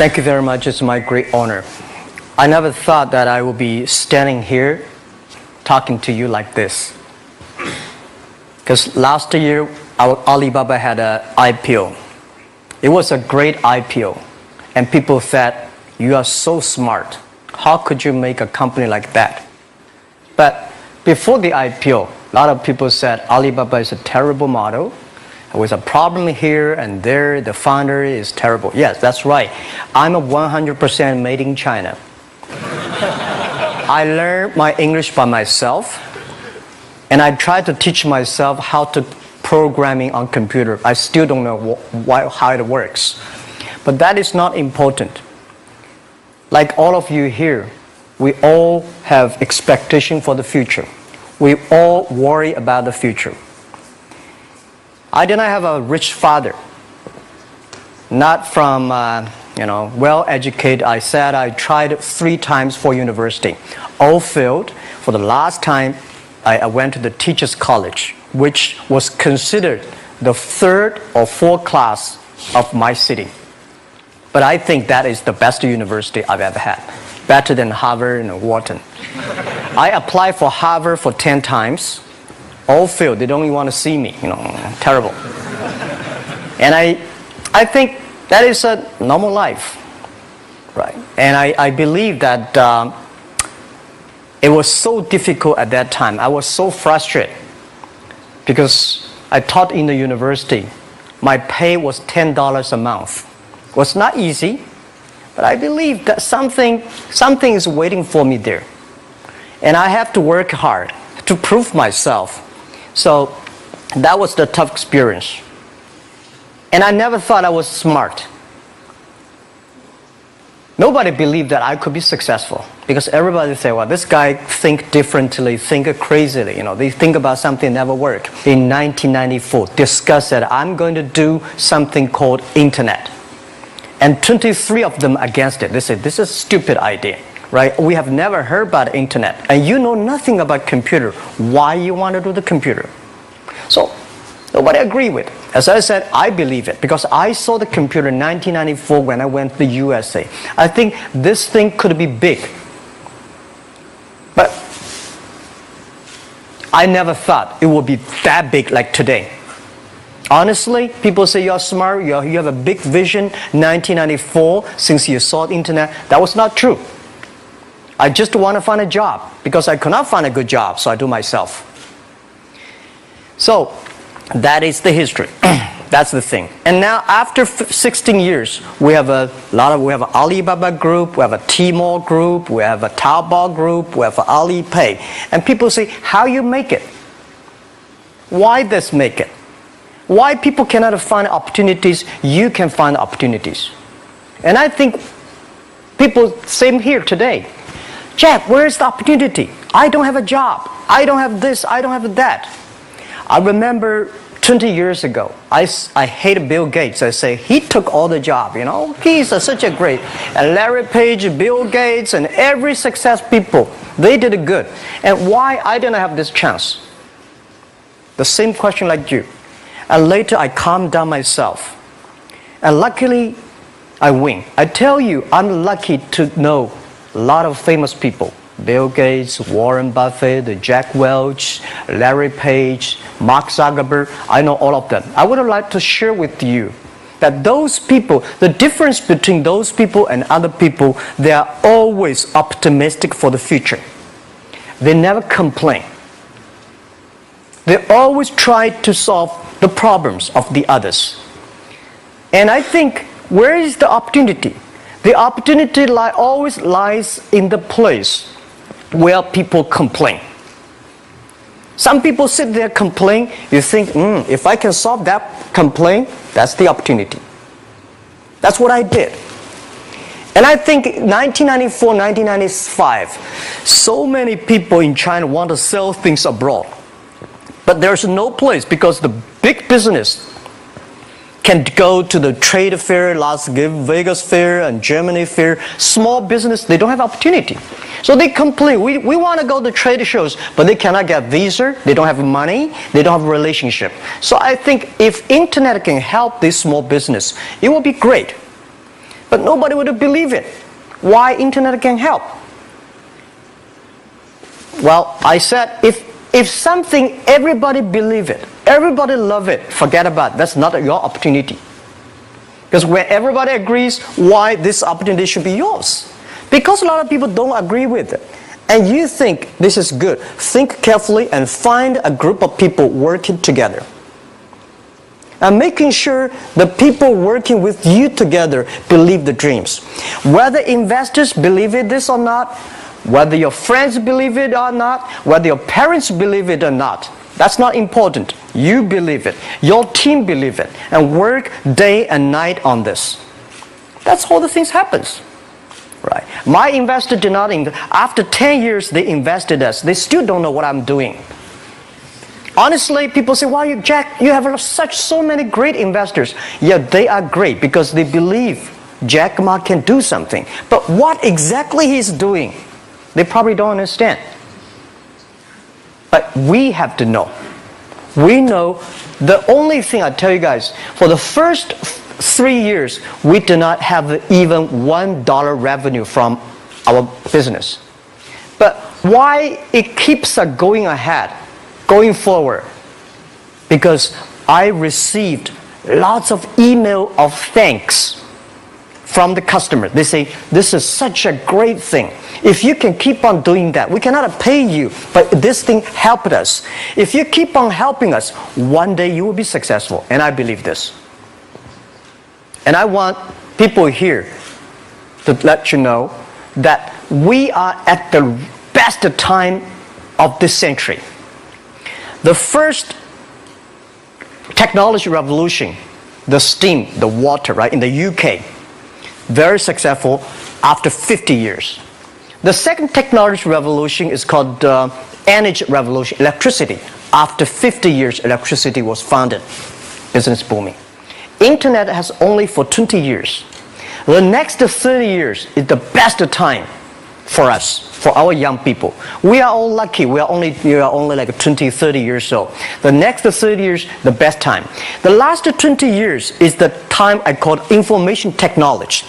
Thank you very much. It's my great honor. I never thought that I would be standing here talking to you like this. Because last year, Alibaba had an IPO. It was a great IPO. And people said, you are so smart. How could you make a company like that? But before the IPO, a lot of people said Alibaba is a terrible model. There was a problem here and there. The founder is terrible. Yes, that's right. I'm a 100% made in China. I learned my English by myself. And I tried to teach myself how to programming on computer. I still don't know how it works. But that is not important. Like all of you here, we all have expectation for the future. We all worry about the future. I did not have a rich father. Not from, well-educated. I said I tried 3 times for university. All failed. For the last time, I went to the teacher's college, which was considered the 3rd or 4th class of my city. But I think that is the best university I've ever had. Better than Harvard and Wharton. I applied for Harvard for 10 times. All failed. They don't even want to see me. Terrible. And I think that is a normal life. Right? And I believe that it was so difficult at that time. I was so frustrated because I taught in the university. My pay was $10 a month. It was not easy, but I believe that something is waiting for me there. And I have to work hard to prove myself. So that was the tough experience. And I never thought I was smart. Nobody believed that I could be successful because everybody say, well, this guy think differently, think crazily. They think about something never work. In 1994, discussed that I'm going to do something called internet. And 23 of them against it. They said, this is a stupid idea, right? We have never heard about internet. And you know nothing about computer. Why you want to do the computer? So nobody agreed with it. As I said, I believe it because I saw the computer in 1994 when I went to the USA. I think this thing could be big. But I never thought it would be that big like today. Honestly, people say you're smart, you have a big vision. 1994, since you saw the internet, that was not true. I just want to find a job because I could not find a good job, so I do myself. So that is the history. That's the thing. And now after 16 years, we have an Alibaba group, we have a Tmall group, we have a Taobao group, we have an Alipay. And people say, how you make it? Why this make it? Why people cannot find opportunities, you can find opportunities. And I think people, same here today. Jack, where is the opportunity? I don't have a job. I don't have this, I don't have that. I remember 20 years ago, I hated Bill Gates. I say, he took all the job, He's such a great. And Larry Page, Bill Gates, and every success people, they did it good. And why I didn't have this chance? The same question like you. And later I calmed down myself. And luckily, I win. I tell you, I'm lucky to know a lot of famous people. Bill Gates, Warren Buffett, Jack Welch, Larry Page, Mark Zuckerberg. I know all of them. I would like to share with you that those people, the difference between those people and other people, they are always optimistic for the future. They never complain. They always try to solve the problems of the others. And I think, where is the opportunity? The opportunity always lies in the place where people complain. Some people sit there complain. You think, if I can solve that complaint, that's the opportunity. That's what I did. And I think 1994, 1995, so many people in China want to sell things abroad. But there's no place because the big business can go to the trade fair, Las Vegas fair and Germany fair. Small business, they don't have opportunity. So they complain, we want to go to trade shows, but they cannot get visa, they don't have money, they don't have a relationship. So I think if internet can help this small business, it will be great. but nobody would believe it. Why internet can help? Well, I said, if something, everybody believe it, everybody love it, forget about it. That's not your opportunity. Because when everybody agrees, why this opportunity should be yours? Because a lot of people don't agree with it. And you think this is good. Think carefully and find a group of people working together. And making sure the people working with you together believe the dreams. Whether investors believe it this or not, whether your friends believe it or not, whether your parents believe it or not, that's not important. You believe it. Your team believe it. And work day and night on this. That's how the things happens. Right. My investor did not invest. After 10 years, they invested us. They still don't know what I'm doing. Honestly, people say, "Wow, Jack, you have so many great investors." Yeah, they are great because they believe Jack Ma can do something. But what exactly he's doing, they probably don't understand. But we have to know. We know the only thing I tell you guys, for the first 3 years, we did not have even $1 revenue from our business. But why it keeps us going ahead, going forward? Because I received lots of email of thanks from the customer. They say, "This is such a great thing. If you can keep on doing that, we cannot pay you, but this thing helped us. If you keep on helping us, one day you will be successful." And I believe this. And I want people here to let you know that we are at the best time of this century. The first technology revolution, the steam, the water, right, in the UK, very successful after 50 years. The second technology revolution is called energy revolution, electricity. After 50 years, electricity was founded, business booming. Internet has only for 20 years. The next 30 years is the best time for us, for our young people. We are all lucky. We are only like 20, 30 years old. The next 30 years, the best time. The last 20 years is the time I call information technology.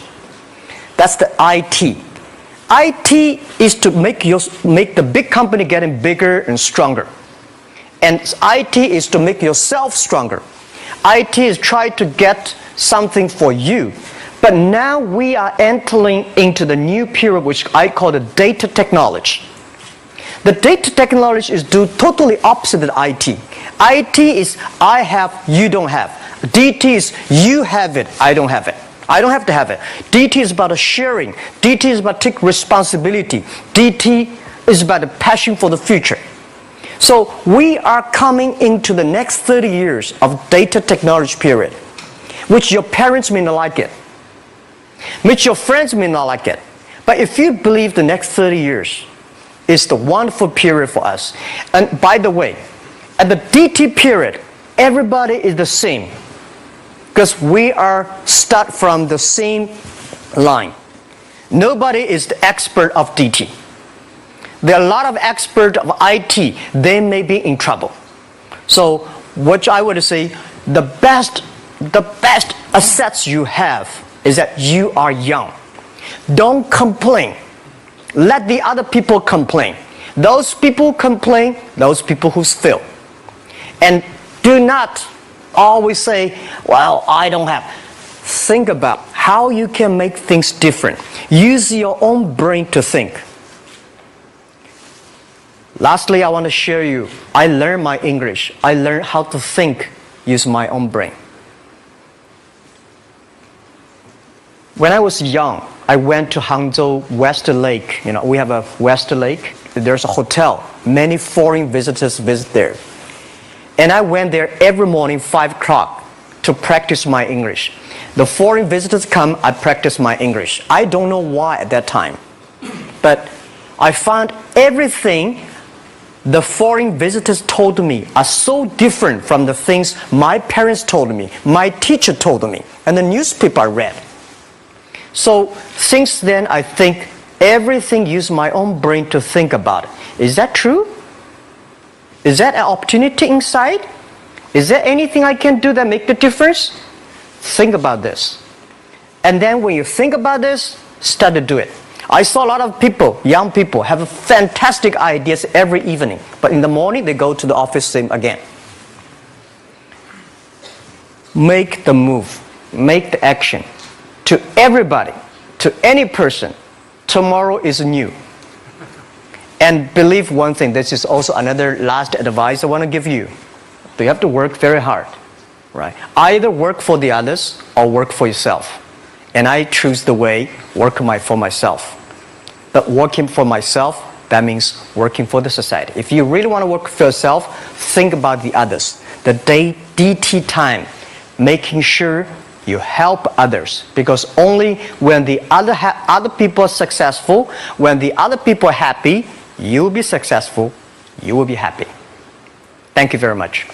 That's the IT. IT is to make the big company getting bigger and stronger. And IT is to make yourself stronger. IT is trying to get something for you. But now we are entering into the new period which I call the data technology. The data technology is totally opposite of IT. IT is I have, you don't have. DT is you have it, I don't have it. I don't have to have it. DT is about sharing. DT is about taking responsibility. DT is about the passion for the future. So we are coming into the next 30 years of data technology period, which your parents may not like it, which your friends may not like it. But if you believe the next 30 years is the wonderful period for us. And by the way, at the DT period, everybody is the same because we are start from the same line. Nobody is the expert of DT. There are a lot of experts of IT. They may be in trouble. So what I would say, the best assets you have is that you are young. Don't complain. Let the other people complain. Those people complain, those people who fail. And do not always say, "Well, I don't have." Think about how you can make things different. Use your own brain to think. Lastly, I want to share you, I learned my English. I learned how to think, use my own brain. When I was young, I went to Hangzhou West Lake. You know, we have a West Lake. There's a hotel. Many foreign visitors visit there. And I went there every morning, 5 o'clock, to practice my English. The foreign visitors come, I practice my English. I don't know why at that time. But I found everything the foreign visitors told me are so different from the things my parents told me, my teacher told me, and the newspaper I read. So since then, I think everything use my own brain to think about it. Is that true? Is that an opportunity inside? Is there anything I can do that make the difference? Think about this. And then when you think about this, start to do it. I saw a lot of people, young people, have fantastic ideas every evening. But in the morning, they go to the office same again. Make the move. Make the action. To everybody, to any person, tomorrow is new. And believe one thing, this is also another last advice I want to give you. You have to work very hard. Right? Either work for the others or work for yourself. And I choose the way work for myself. But working for myself, that means working for the society. If you really want to work for yourself, think about the others. The DT time, making sure you help others. Because only when the other people are successful, when the other people are happy, you will be successful, you will be happy. Thank you very much.